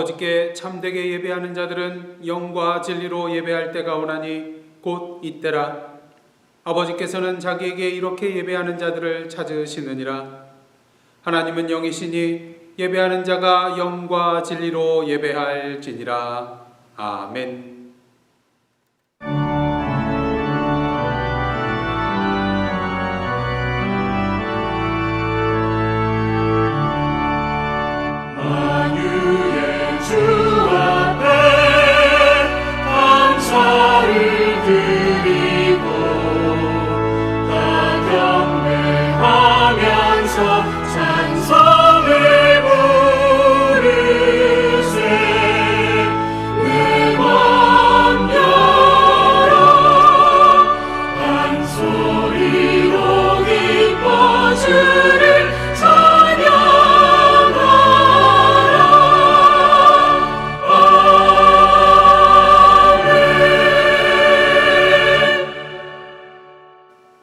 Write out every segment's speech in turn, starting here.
아버지께 참되게 예배하는 자들은 영과 진리로 예배할 때가 오나니 곧 이때라. 아버지께서는 자기에게 이렇게 예배하는 자들을 찾으시느니라. 하나님은 영이시니 예배하는 자가 영과 진리로 예배할지니라. 아멘.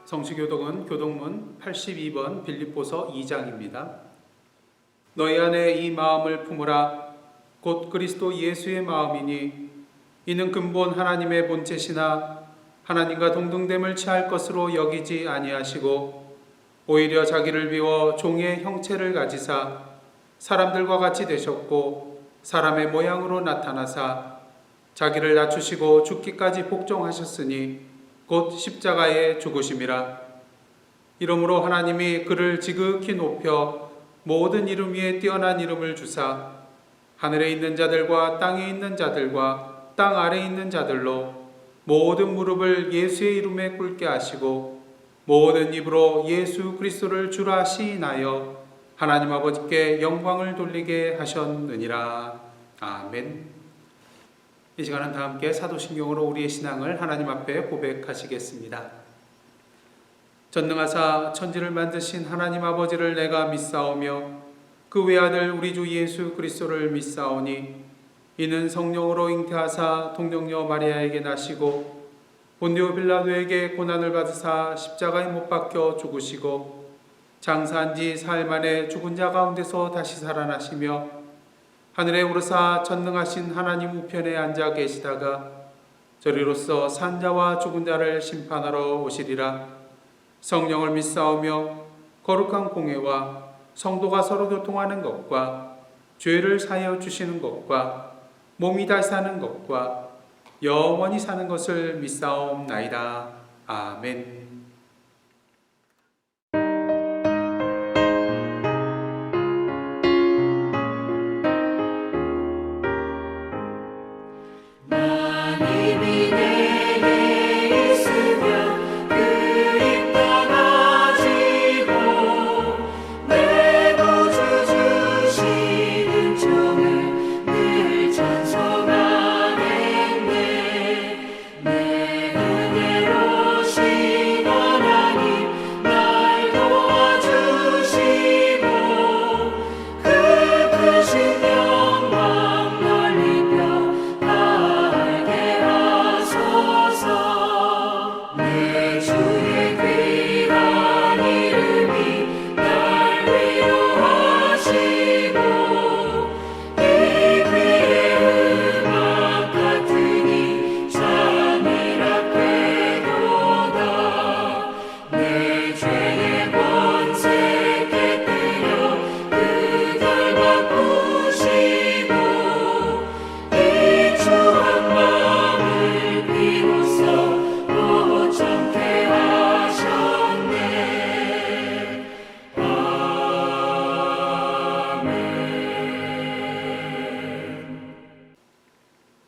성시교독은 교독문 82번 빌립보서 2장입니다. 너희 안에 이 마음을 품으라. 곧 그리스도 예수의 마음이니 이는 근본 하나님의 본체시나 하나님과 동등됨을 취할 것으로 여기지 아니하시고 오히려 자기를 비워 종의 형체를 가지사 사람들과 같이 되셨고 사람의 모양으로 나타나사 자기를 낮추시고 죽기까지 복종하셨으니 곧 십자가에 죽으심이라. 이러므로 하나님이 그를 지극히 높여 모든 이름 위에 뛰어난 이름을 주사 하늘에 있는 자들과 땅에 있는 자들과 땅 아래에 있는 자들로 모든 무릎을 예수의 이름에 꿇게 하시고 모든 입으로 예수 그리스도를 주라 시인하여 하나님 아버지께 영광을 돌리게 하셨느니라. 아멘. 이 시간은 다 함께 사도신경으로 우리의 신앙을 하나님 앞에 고백하시겠습니다. 전능하사 천지를 만드신 하나님 아버지를 내가 믿사오며 그 외아들 우리 주 예수 그리스도를 믿사오니 이는 성령으로 잉태하사 동정녀 마리아에게 나시고 본디오 빌라도에게 고난을 받으사 십자가에 못 박혀 죽으시고 장사한 지 사흘 만에 죽은 자 가운데서 다시 살아나시며 하늘에 오르사 전능하신 하나님 우편에 앉아 계시다가 저리로서 산자와 죽은 자를 심판하러 오시리라. 성령을 믿사오며 거룩한 공회와 성도가 서로 교통하는 것과 죄를 사하여 주시는 것과 몸이 다시 사는 것과 영원히 사는 것을 믿사옵나이다. 아멘.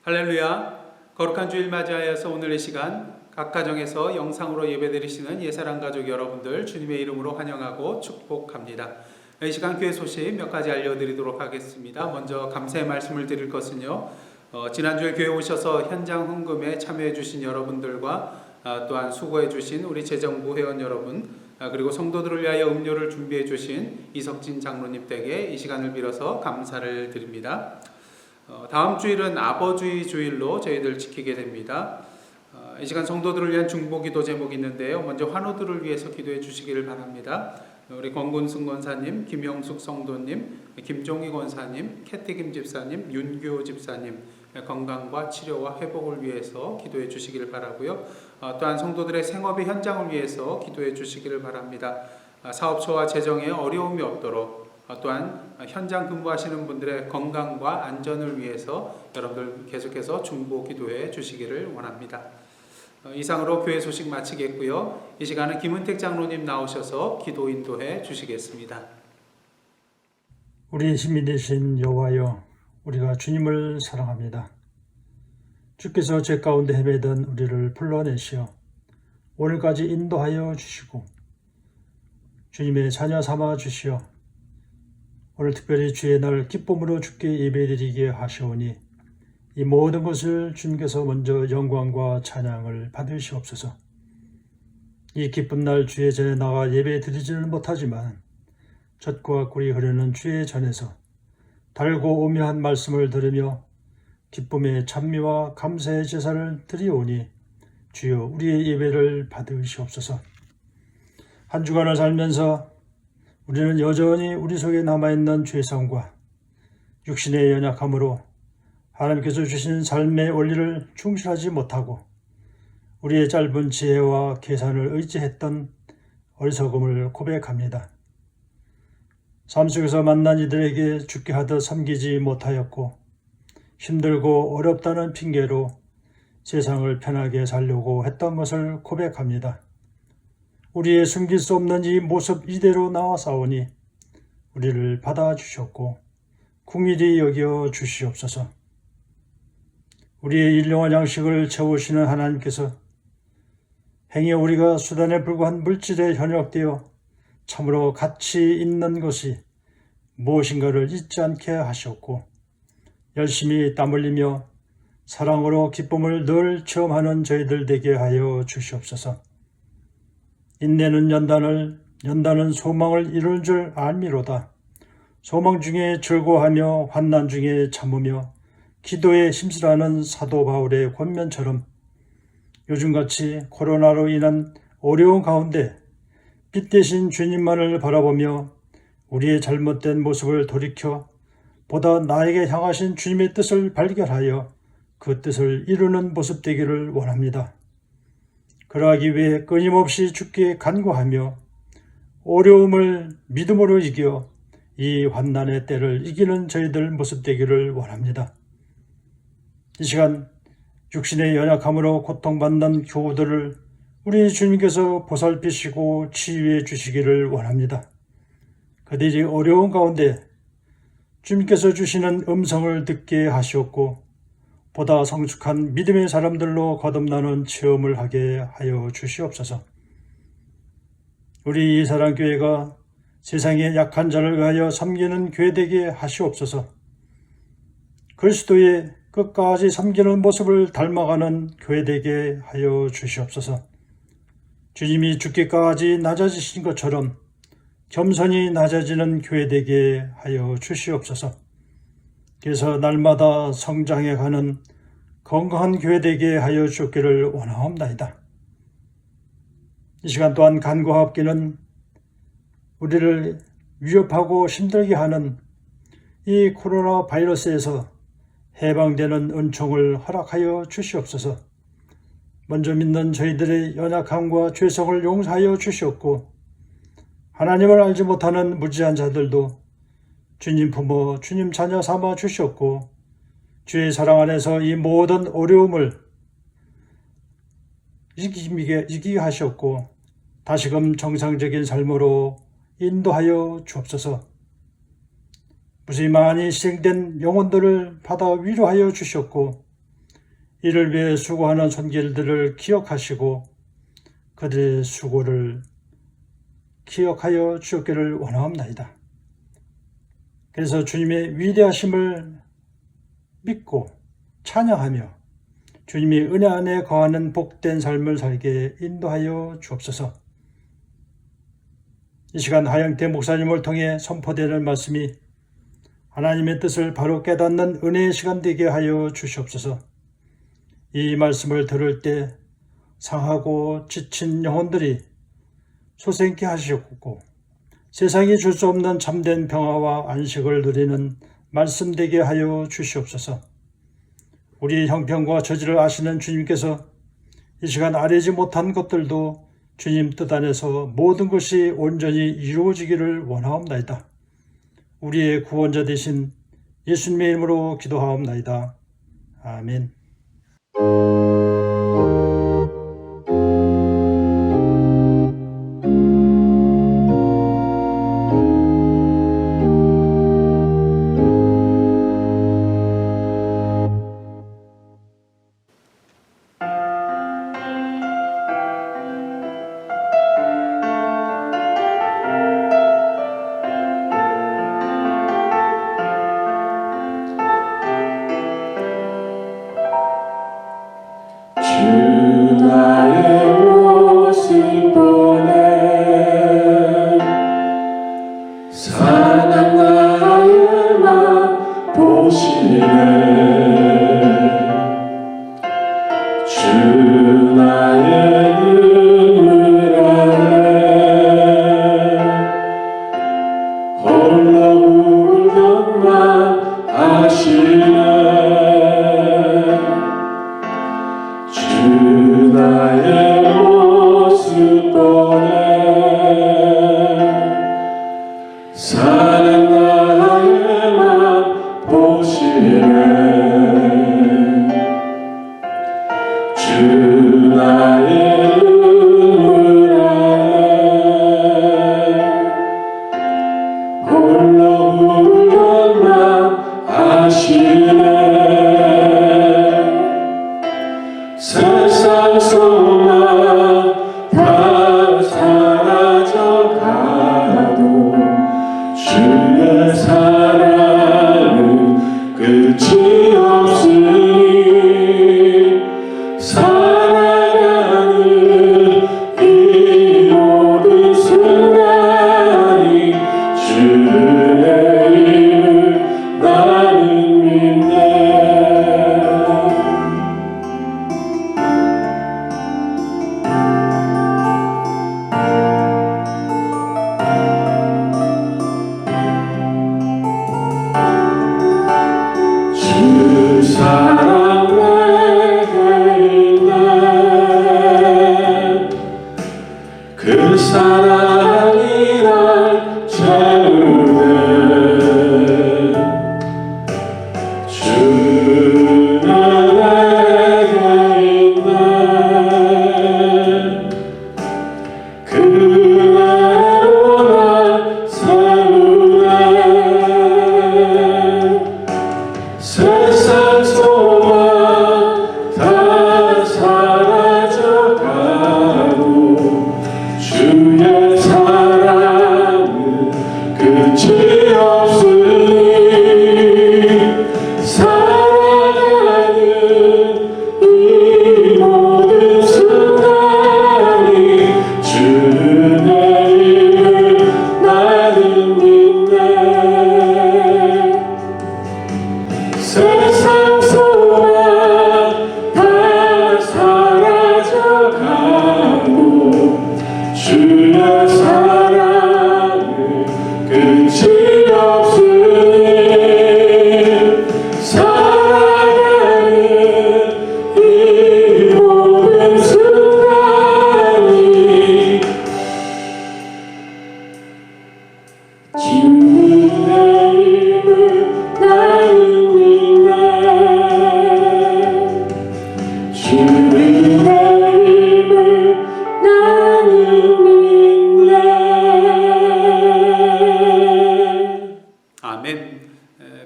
할렐루야. 거룩한 주일 맞이하여서 오늘 이 시간 각 가정에서 영상으로 예배드리시는 예사랑 가족 여러분들 주님의 이름으로 환영하고 축복합니다. 이 시간 교회 소식 몇 가지 알려드리도록 하겠습니다. 먼저 감사의 말씀을 드릴 것은요, 지난주에 교회 오셔서 현장 헌금에 참여해 주신 여러분들과 또한 수고해 주신 우리 재정부 회원 여러분, 그리고 성도들을 위하여 음료를 준비해 주신 이석진 장로님 댁에 이 시간을 빌어서 감사를 드립니다. 다음 주일은 아버주의 주일로 저희들 지키게 됩니다. 이 시간 성도들을 위한 중보기도 제목이 있는데요. 먼저 환우들을 위해서 기도해 주시기를 바랍니다. 우리 권군승 권사님, 김영숙 성도님, 김종희 권사님, 캐티김 집사님, 윤규 집사님 건강과 치료와 회복을 위해서 기도해 주시기를 바라고요. 또한 성도들의 생업의 현장을 위해서 기도해 주시기를 바랍니다. 사업처와 재정에 어려움이 없도록 또한 현장 근무하시는 분들의 건강과 안전을 위해서 여러분들 계속해서 중보 기도해 주시기를 원합니다. 이상으로 교회 소식 마치겠고요. 이 시간은 김은택 장로님 나오셔서 기도 인도해 주시겠습니다. 우리 힘이 되신 여호와여, 우리가 주님을 사랑합니다. 주께서 죄 가운데 헤매던 우리를 불러내시어 오늘까지 인도하여 주시고 주님의 자녀 삼아 주시어 오늘 특별히 주의 날 기쁨으로 주께 예배드리게 하시오니 이 모든 것을 주님께서 먼저 영광과 찬양을 받으시옵소서. 이 기쁜 날 주의 전에 나가 예배드리지는 못하지만 젖과 꿀이 흐르는 주의 전에서 달고 오묘한 말씀을 들으며 기쁨의 찬미와 감사의 제사를 드리오니 주여 우리의 예배를 받으시옵소서. 한 주간을 살면서 우리는 여전히 우리 속에 남아있는 죄성과 육신의 연약함으로 하나님께서 주신 삶의 원리를 충실하지 못하고 우리의 짧은 지혜와 계산을 의지했던 어리석음을 고백합니다. 삶 속에서 만난 이들에게 주께 하듯 섬기지 못하였고 힘들고 어렵다는 핑계로 세상을 편하게 살려고 했던 것을 고백합니다. 우리의 숨길 수 없는 이 모습 이대로 나와싸우니 우리를 받아주셨고 긍휼히 여겨 주시옵소서. 우리의 일용할 양식을 채우시는 하나님께서 행여 우리가 수단에 불과한 물질에 현혹되어 참으로 가치 있는 것이 무엇인가를 잊지 않게 하셨고 열심히 땀 흘리며 사랑으로 기쁨을 늘 체험하는 저희들 되게 하여 주시옵소서. 인내는 연단은 소망을 이룰 줄 알미로다. 소망 중에 즐거워하며 환난 중에 참으며 기도에 힘쓰라는 사도 바울의 권면처럼 요즘같이 코로나로 인한 어려운 가운데 빛 대신 주님만을 바라보며 우리의 잘못된 모습을 돌이켜 보다 나에게 향하신 주님의 뜻을 발견하여 그 뜻을 이루는 모습 되기를 원합니다. 그러하기 위해 끊임없이 주께 간구하며 어려움을 믿음으로 이겨 이 환난의 때를 이기는 저희들 모습 되기를 원합니다. 이 시간 육신의 연약함으로 고통받는 교우들을 우리 주님께서 보살피시고 치유해 주시기를 원합니다. 그들이 어려운 가운데 주님께서 주시는 음성을 듣게 하시옵고 보다 성숙한 믿음의 사람들로 거듭나는 체험을 하게 하여 주시옵소서. 우리 이사랑교회가 세상의 약한 자를 위하여 섬기는 교회 되게 하시옵소서. 그리스도의 끝까지 섬기는 모습을 닮아가는 교회 되게 하여 주시옵소서. 주님이 죽기까지 낮아지신 것처럼 겸손히 낮아지는 교회 되게 하여 주시옵소서. 그래서 날마다 성장해가는 건강한 교회 되게 하여 주기를 원하옵나이다. 이 시간 또한 간구와 합기는 우리를 위협하고 힘들게 하는 이 코로나 바이러스에서 해방되는 은총을 허락하여 주시옵소서. 먼저 믿는 저희들의 연약함과 죄성을 용서하여 주시옵고 하나님을 알지 못하는 무지한 자들도 주님 부모, 주님 자녀 삼아 주시옵고 주의 사랑 안에서 이 모든 어려움을 이기게 하시옵고 다시금 정상적인 삶으로 인도하여 주옵소서. 무수히 많이 희생된 영혼들을 받아 위로하여 주셨고 이를 위해 수고하는 손길들을 기억하시고 그들의 수고를 기억하여 주옵기를 원하옵나이다. 그래서 주님의 위대하심을 믿고 찬양하며 주님이 은혜 안에 거하는 복된 삶을 살게 인도하여 주옵소서. 이 시간 하영태 목사님을 통해 선포되는 말씀이 하나님의 뜻을 바로 깨닫는 은혜의 시간 되게 하여 주시옵소서. 이 말씀을 들을 때 상하고 지친 영혼들이 소생케 하시옵고 세상이 줄 수 없는 참된 평화와 안식을 누리는 말씀 되게 하여 주시옵소서. 우리의 형편과 처지를 아시는 주님께서 이 시간 아뢰지 못한 것들도 주님 뜻 안에서 모든 것이 온전히 이루어지기를 원하옵나이다. 우리의 구원자 되신 예수님의 이름으로 기도하옵나이다. 아멘.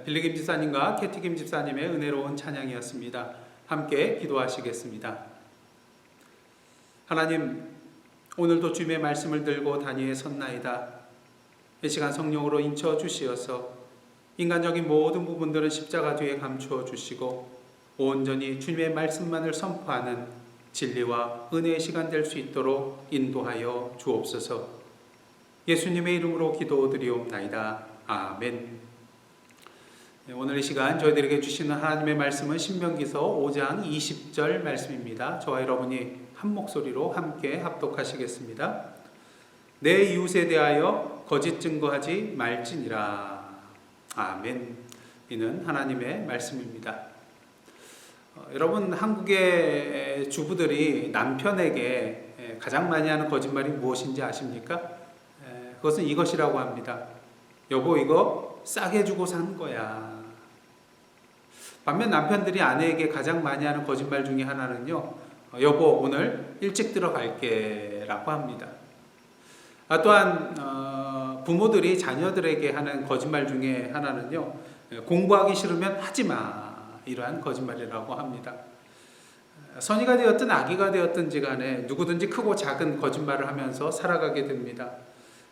빌리김 집사님과 캐티김 집사님의 은혜로운 찬양이었습니다. 함께 기도하시겠습니다. 하나님, 오늘도 주님의 말씀을 들고 단위에 섰나이다. 이 시간 성령으로 인쳐 주시어서 인간적인 모든 부분들은 십자가 뒤에 감추어 주시고 온전히 주님의 말씀만을 선포하는 진리와 은혜의 시간 될 수 있도록 인도하여 주옵소서. 예수님의 이름으로 기도드리옵나이다. 아멘. 오늘 이 시간 저희들에게 주시는 하나님의 말씀은 신명기서 5장 20절 말씀입니다. 저와 여러분이 한 목소리로 함께 합독하시겠습니다. 내 이웃에 대하여 거짓 증거하지 말지니라. 아멘. 이는 하나님의 말씀입니다. 여러분, 한국의 주부들이 남편에게 가장 많이 하는 거짓말이 무엇인지 아십니까? 그것은 이것이라고 합니다. 여보, 이거 싸게 주고 산 거야. 반면 남편들이 아내에게 가장 많이 하는 거짓말 중에 하나는요, 여보, 오늘 일찍 들어갈게 라고 합니다. 또한 부모들이 자녀들에게 하는 거짓말 중에 하나는요, 공부하기 싫으면 하지 마, 이러한 거짓말이라고 합니다. 선의가 되었든 악의가 되었든지 간에 누구든지 크고 작은 거짓말을 하면서 살아가게 됩니다.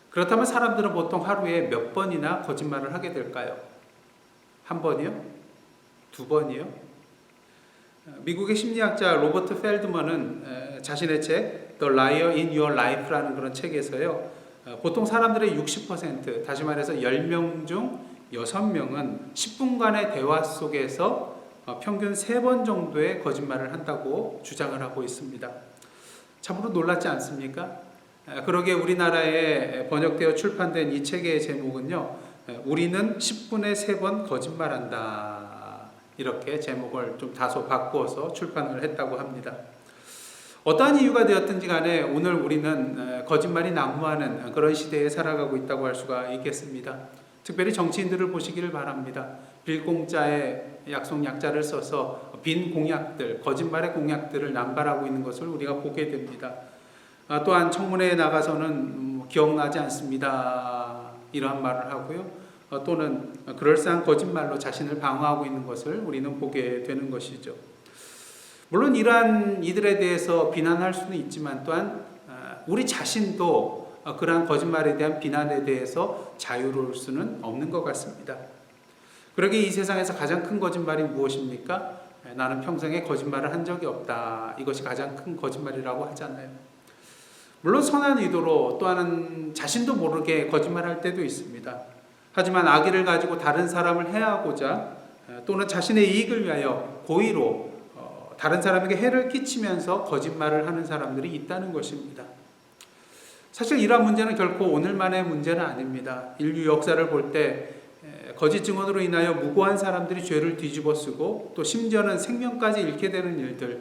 그렇다면 사람들은 보통 하루에 몇 번이나 거짓말을 하게 될까요? 한 번이요? 두 번이요? 미국의 심리학자 로버트 펠드먼은 자신의 책 The Liar in Your Life라는 그런 책에서요, 보통 사람들의 60%, 다시 말해서 10명 중 6명은 10분간의 대화 속에서 평균 3번 정도의 거짓말을 한다고 주장을 하고 있습니다. 참으로 놀랍지 않습니까? 그러게 우리나라에 번역되어 출판된 이 책의 제목은요, 우리는 10분에 3번 거짓말한다, 이렇게 제목을 좀 다소 바꾸어서 출판을 했다고 합니다. 어떠한 이유가 되었든지 간에 오늘 우리는 거짓말이 난무하는 그런 시대에 살아가고 있다고 할 수가 있겠습니다. 특별히 정치인들을 보시기를 바랍니다. 빌공짜의 약속 약자를 써서 빈 공약들, 거짓말의 공약들을 남발하고 있는 것을 우리가 보게 됩니다. 또한 청문회에 나가서는 기억나지 않습니다, 이러한 말을 하고요. 또는 그럴싸한 거짓말로 자신을 방어하고 있는 것을 우리는 보게 되는 것이죠. 물론 이러한 이들에 대해서 비난할 수는 있지만 또한 우리 자신도 그러한 거짓말에 대한 비난에 대해서 자유로울 수는 없는 것 같습니다. 그러게 이 세상에서 가장 큰 거짓말이 무엇입니까? 나는 평생에 거짓말을 한 적이 없다. 이것이 가장 큰 거짓말이라고 하잖아요. 물론 선한 의도로 또한 자신도 모르게 거짓말할 때도 있습니다. 하지만 악의를 가지고 다른 사람을 해하고자 또는 자신의 이익을 위하여 고의로 다른 사람에게 해를 끼치면서 거짓말을 하는 사람들이 있다는 것입니다. 사실 이러한 문제는 결코 오늘만의 문제는 아닙니다. 인류 역사를 볼 때 거짓 증언으로 인하여 무고한 사람들이 죄를 뒤집어쓰고 또 심지어는 생명까지 잃게 되는 일들,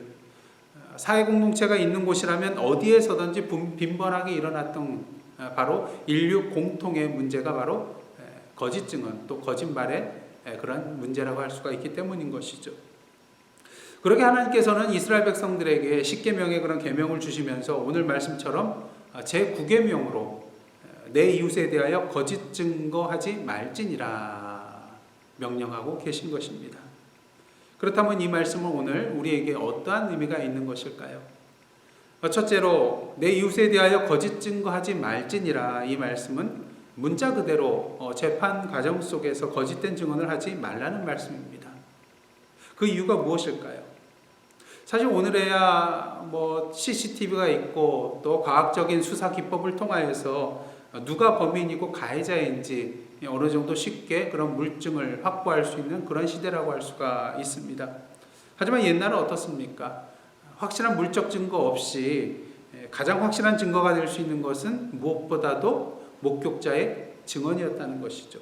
사회 공동체가 있는 곳이라면 어디에서든지 빈번하게 일어났던 바로 인류 공통의 문제가 바로 거짓 증언 또 거짓말의 그런 문제라고 할 수가 있기 때문인 것이죠. 그렇게 하나님께서는 이스라엘 백성들에게 십계명의 그런 계명을 주시면서 오늘 말씀처럼 제9계명으로 내 이웃에 대하여 거짓 증거하지 말지니라 명령하고 계신 것입니다. 그렇다면 이 말씀은 오늘 우리에게 어떠한 의미가 있는 것일까요? 첫째로 내 이웃에 대하여 거짓 증거하지 말지니라, 이 말씀은 문자 그대로 재판 과정 속에서 거짓된 증언을 하지 말라는 말씀입니다. 그 이유가 무엇일까요? 사실 오늘에야 CCTV가 있고 또 과학적인 수사 기법을 통하여서 누가 범인이고 가해자인지 어느 정도 쉽게 그런 물증을 확보할 수 있는 그런 시대라고 할 수가 있습니다. 하지만 옛날은 어떻습니까? 확실한 물적 증거 없이 가장 확실한 증거가 될 수 있는 것은 무엇보다도 목격자의 증언이었다는 것이죠.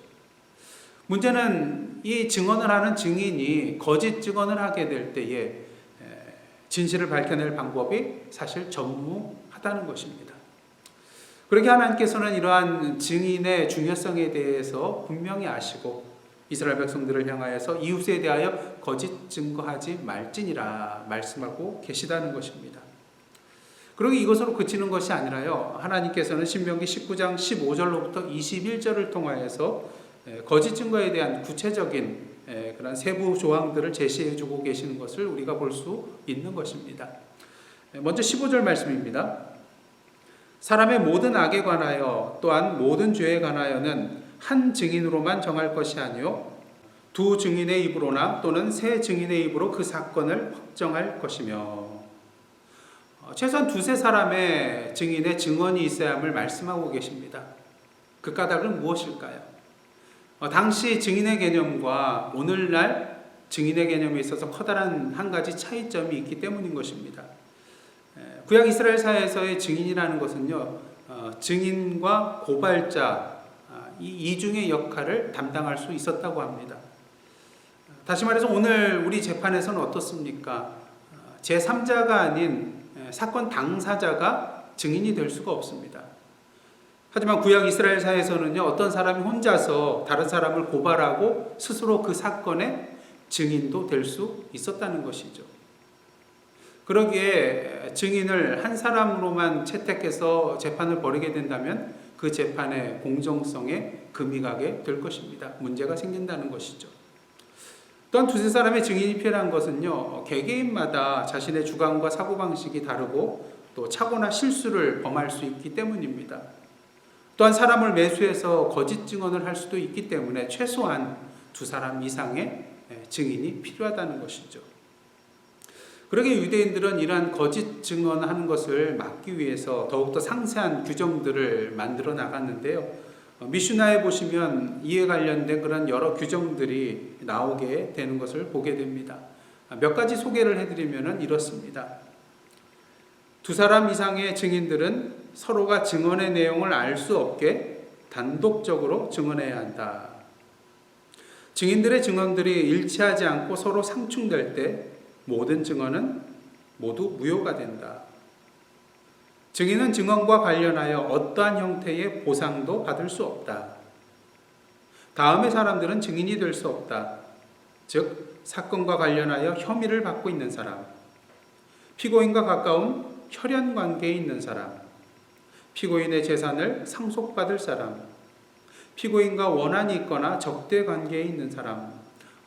문제는 이 증언을 하는 증인이 거짓 증언을 하게 될 때에 진실을 밝혀낼 방법이 사실 전무하다는 것입니다. 그렇게 하나님께서는 이러한 증인의 중요성에 대해서 분명히 아시고 이스라엘 백성들을 향하여서 이웃에 대하여 거짓 증거하지 말지니라 말씀하고 계시다는 것입니다. 그리고 이것으로 그치는 것이 아니라요, 하나님께서는 신명기 19장 15절로부터 21절을 통하여서 거짓 증거에 대한 구체적인 그런 세부 조항들을 제시해 주고 계시는 것을 우리가 볼 수 있는 것입니다. 먼저 15절 말씀입니다. 사람의 모든 악에 관하여 또한 모든 죄에 관하여는 한 증인으로만 정할 것이 아니요 두 증인의 입으로나 또는 세 증인의 입으로 그 사건을 확정할 것이며, 최소한 두세 사람의 증인의 증언이 있어야 함을 말씀하고 계십니다. 그 까닭은 무엇일까요? 당시 증인의 개념과 오늘날 증인의 개념에 있어서 커다란 한 가지 차이점이 있기 때문인 것입니다. 구약 이스라엘 사회에서의 증인이라는 것은요, 증인과 고발자 이 이중의 역할을 담당할 수 있었다고 합니다. 다시 말해서 오늘 우리 재판에서는 어떻습니까? 제3자가 아닌 사건 당사자가 증인이 될 수가 없습니다. 하지만 구약 이스라엘사에서는요, 어떤 사람이 혼자서 다른 사람을 고발하고 스스로 그 사건의 증인도 될 수 있었다는 것이죠. 그러기에 증인을 한 사람으로만 채택해서 재판을 벌이게 된다면 그 재판의 공정성에 금이 가게 될 것입니다. 문제가 생긴다는 것이죠. 또한 두세 사람의 증인이 필요한 것은요, 개개인마다 자신의 주관과 사고방식이 다르고 또 착오나 실수를 범할 수 있기 때문입니다. 또한 사람을 매수해서 거짓 증언을 할 수도 있기 때문에 최소한 두 사람 이상의 증인이 필요하다는 것이죠. 그러기에 유대인들은 이러한 거짓 증언하는 것을 막기 위해서 더욱더 상세한 규정들을 만들어 나갔는데요. 미슈나에 보시면 이에 관련된 그런 여러 규정들이 나오게 되는 것을 보게 됩니다. 몇 가지 소개를 해드리면 이렇습니다. 두 사람 이상의 증인들은 서로가 증언의 내용을 알 수 없게 단독적으로 증언해야 한다. 증인들의 증언들이 일치하지 않고 서로 상충될 때 모든 증언은 모두 무효가 된다. 증인은 증언과 관련하여 어떠한 형태의 보상도 받을 수 없다. 다음의 사람들은 증인이 될 수 없다. 즉, 사건과 관련하여 혐의를 받고 있는 사람, 피고인과 가까운 혈연 관계에 있는 사람, 피고인의 재산을 상속받을 사람, 피고인과 원한이 있거나 적대 관계에 있는 사람,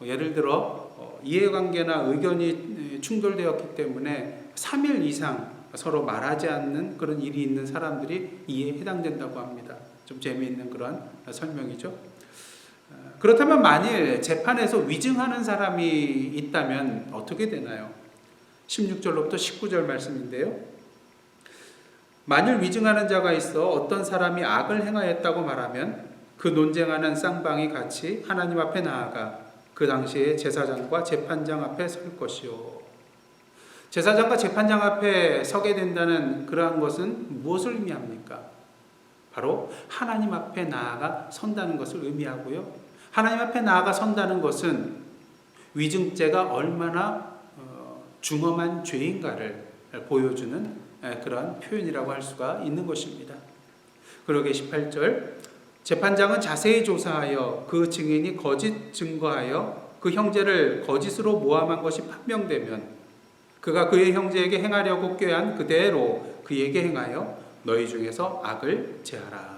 예를 들어 이해관계나 의견이 충돌되었기 때문에 3일 이상 서로 말하지 않는 그런 일이 있는 사람들이 이에 해당된다고 합니다. 좀 재미있는 그런 설명이죠. 그렇다면 만일 재판에서 위증하는 사람이 있다면 어떻게 되나요? 16절로부터 19절 말씀인데요. 만일 위증하는 자가 있어 어떤 사람이 악을 행하였다고 말하면 그 논쟁하는 쌍방이 같이 하나님 앞에 나아가 그 당시에 제사장과 재판장 앞에 설 것이요. 제사장과 재판장 앞에 서게 된다는 그러한 것은 무엇을 의미합니까? 바로 하나님 앞에 나아가 선다는 것을 의미하고요. 하나님 앞에 나아가 선다는 것은 위증죄가 얼마나 중엄한 죄인가를 보여주는 그런 표현이라고 할 수가 있는 것입니다. 그러게 18절, 재판장은 자세히 조사하여 그 증인이 거짓 증거하여 그 형제를 거짓으로 모함한 것이 판명되면 그가 그의 형제에게 행하려고 꾀한 그대로 그에게 행하여 너희 중에서 악을 제하라.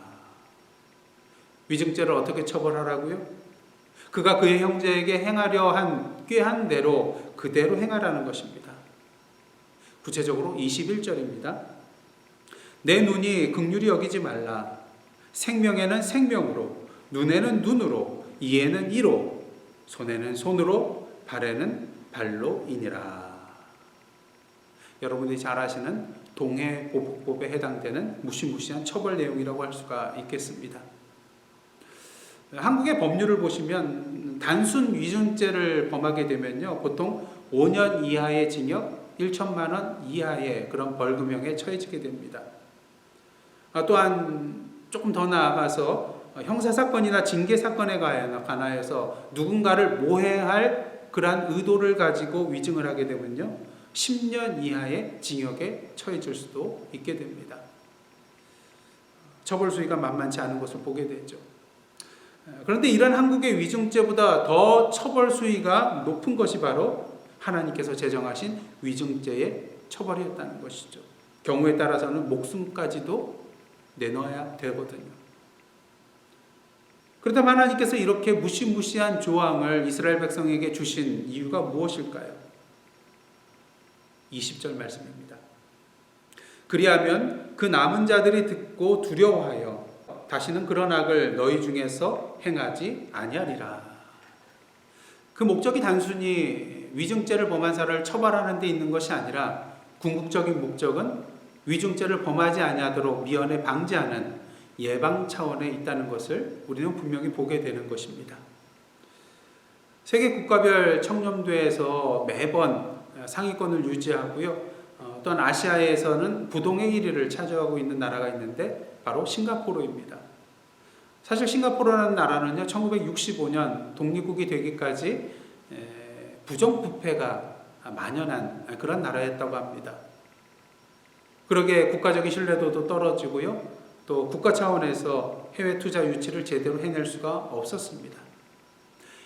위증죄를 어떻게 처벌하라고요? 그가 그의 형제에게 행하려 꾀한 대로 그대로 행하라는 것입니다. 구체적으로 21절입니다. 내 눈이 긍휼히 여기지 말라. 생명에는 생명으로, 눈에는 눈으로, 이에는 이로, 손에는 손으로, 발에는 발로이니라. 여러분들이 잘 아시는 동해보복법에 해당되는 무시무시한 처벌 내용이라고 할 수가 있겠습니다. 한국의 법률을 보시면 단순 위증죄를 범하게 되면요, 보통 5년 이하의 징역, 1천만 원 이하의 그런 벌금형에 처해지게 됩니다. 또한 조금 더 나아가서 형사사건이나 징계사건에 관하여서 누군가를 모해할 그러한 의도를 가지고 위증을 하게 되면요, 10년 이하의 징역에 처해질 수도 있게 됩니다. 처벌 수위가 만만치 않은 것을 보게 되죠. 그런데 이런 한국의 위증죄보다 더 처벌 수위가 높은 것이 바로 하나님께서 제정하신 위증죄의 처벌이었다는 것이죠. 경우에 따라서는 목숨까지도 내놓아야 되거든요. 그렇다면 하나님께서 이렇게 무시무시한 조항을 이스라엘 백성에게 주신 이유가 무엇일까요? 20절 말씀입니다. 그리하면 그 남은 자들이 듣고 두려워하여 다시는 그런 악을 너희 중에서 행하지 아니하리라. 그 목적이 단순히 위증죄를 범한 사람을 처벌하는 데 있는 것이 아니라 궁극적인 목적은 위증죄를 범하지 아니하도록 미연에 방지하는 예방 차원에 있다는 것을 우리는 분명히 보게 되는 것입니다. 세계 국가별 청렴대회에서 매번 상위권을 유지하고요. 또한 아시아에서는 부동의 1위를 차지하고 있는 나라가 있는데 바로 싱가포르입니다. 사실 싱가포르라는 나라는요, 1965년 독립국이 되기까지 부정부패가 만연한 그런 나라였다고 합니다. 그러게 국가적인 신뢰도도 떨어지고요, 또 국가 차원에서 해외 투자 유치를 제대로 해낼 수가 없었습니다.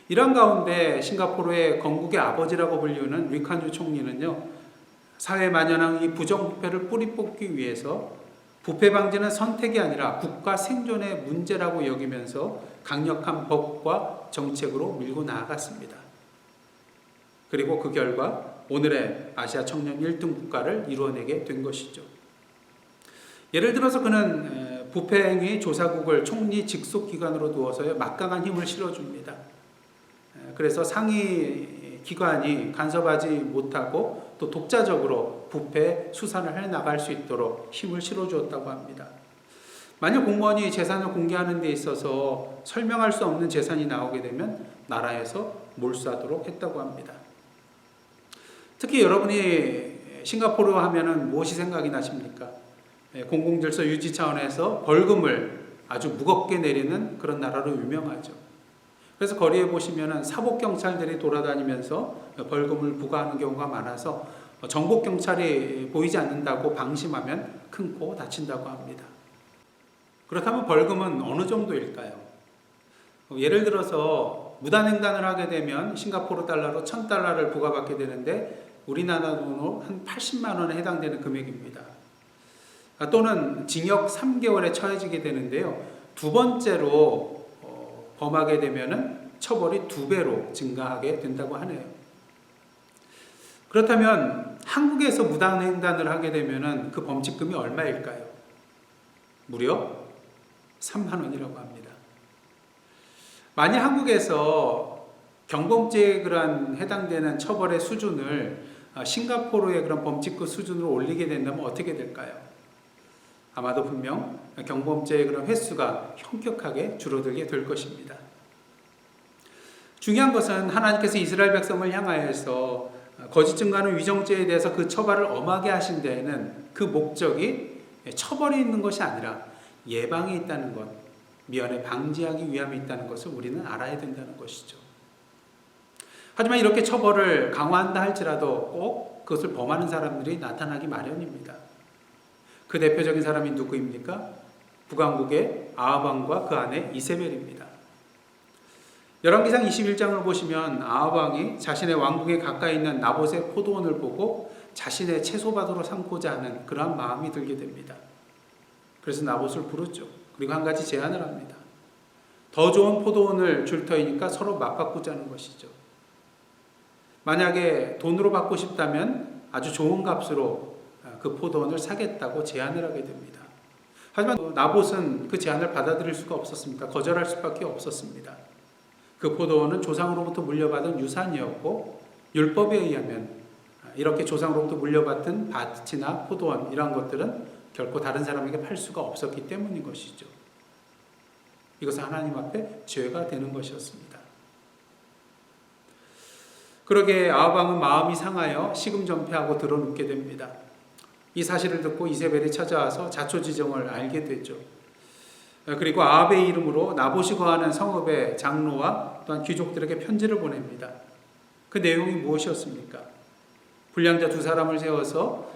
이런 가운데 싱가포르의 건국의 아버지라고 불리는 리칸유 총리는요, 사회 만연한 이 부정부패를 뿌리 뽑기 위해서 부패 방지는 선택이 아니라 국가 생존의 문제라고 여기면서 강력한 법과 정책으로 밀고 나아갔습니다. 그리고 그 결과 오늘의 아시아 청년 1등 국가를 이루어내게 된 것이죠. 예를 들어서 그는 부패 행위 조사국을 총리 직속 기관으로 두어서 막강한 힘을 실어줍니다. 그래서 상위 기관이 간섭하지 못하고 또 독자적으로 부패 수사를 해나갈 수 있도록 힘을 실어주었다고 합니다. 만약 공무원이 재산을 공개하는 데 있어서 설명할 수 없는 재산이 나오게 되면 나라에서 몰수하도록 했다고 합니다. 특히 여러분이 싱가포르 하면은 무엇이 생각이 나십니까? 공공질서 유지 차원에서 벌금을 아주 무겁게 내리는 그런 나라로 유명하죠. 그래서 거리에 보시면은 사복 경찰들이 돌아다니면서 벌금을 부과하는 경우가 많아서 정복 경찰이 보이지 않는다고 방심하면 큰 코 다친다고 합니다. 그렇다면 벌금은 어느 정도일까요? 예를 들어서 무단횡단을 하게 되면 싱가포르 달러로 1,000달러를 부과받게 되는데 우리나라 돈으로 한 80만 원에 해당되는 금액입니다. 또는 징역 3개월에 처해지게 되는데요. 두 번째로 범하게 되면은 처벌이 2배로 증가하게 된다고 하네요. 그렇다면 한국에서 무단횡단을 하게 되면은 그 범칙금이 얼마일까요? 무려 3만 원이라고 합니다. 만약 한국에서 경범죄에 그런 해당되는 처벌의 수준을 싱가포르의 그런 범칙금 수준으로 올리게 된다면 어떻게 될까요? 아마도 분명 경범죄의 그런 횟수가 현격하게 줄어들게 될 것입니다. 중요한 것은 하나님께서 이스라엘 백성을 향하여서 거짓 증거하는 위정죄에 대해서 그 처벌을 엄하게 하신 데에는 그 목적이 처벌이 있는 것이 아니라 예방이 있다는 것, 미연에 방지하기 위함이 있다는 것을 우리는 알아야 된다는 것이죠. 하지만 이렇게 처벌을 강화한다 할지라도 꼭 그것을 범하는 사람들이 나타나기 마련입니다. 그 대표적인 사람이 누구입니까? 북왕국의 아합 왕과 그 아내 이세벨입니다. 열왕기상 21장을 보시면 아합 왕이 자신의 왕궁에 가까이 있는 나봇의 포도원을 보고 자신의 채소밭으로 삼고자 하는 그러한 마음이 들게 됩니다. 그래서 나봇을 부르죠. 그리고 한 가지 제안을 합니다. 더 좋은 포도원을 줄 터이니까 서로 맞바꾸자는 것이죠. 만약에 돈으로 받고 싶다면 아주 좋은 값으로 그 포도원을 사겠다고 제안을 하게 됩니다. 하지만 나봇은 그 제안을 받아들일 수가 없었습니다. 거절할 수밖에 없었습니다. 그 포도원은 조상으로부터 물려받은 유산이었고 율법에 의하면 이렇게 조상으로부터 물려받은 밭이나 포도원 이러한 것들은 결코 다른 사람에게 팔 수가 없었기 때문인 것이죠. 이것은 하나님 앞에 죄가 되는 것이었습니다. 그러게 아합 왕은 마음이 상하여 시금전폐하고 드러눕게 됩니다. 이 사실을 듣고 이세벨이 찾아와서 자초지정을 알게 되죠. 그리고 아합의 이름으로 나봇이 거하는 성읍의 장로와 또한 귀족들에게 편지를 보냅니다. 그 내용이 무엇이었습니까? 불량자 2사람을 세워서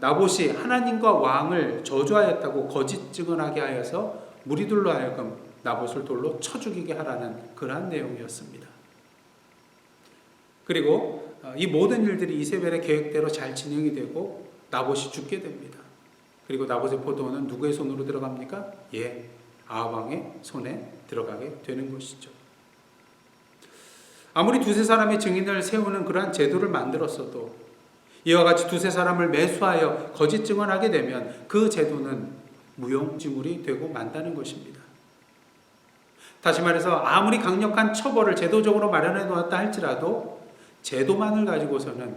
나봇이 하나님과 왕을 저주하였다고 거짓 증언하게 하여서 무리들로 하여금 나봇을 돌로 쳐 죽이게 하라는 그러한 내용이었습니다. 그리고 이 모든 일들이 이세벨의 계획대로 잘 진행이 되고 나봇이 죽게 됩니다. 그리고 나봇의 포도원은 누구의 손으로 들어갑니까? 아합 왕의 손에 들어가게 되는 것이죠. 아무리 2-3사람의 증인을 세우는 그러한 제도를 만들었어도 이와 같이 2-3사람을 매수하여 거짓 증언하게 되면 그 제도는 무용지물이 되고 만다는 것입니다. 다시 말해서 아무리 강력한 처벌을 제도적으로 마련해 놓았다 할지라도 제도만을 가지고서는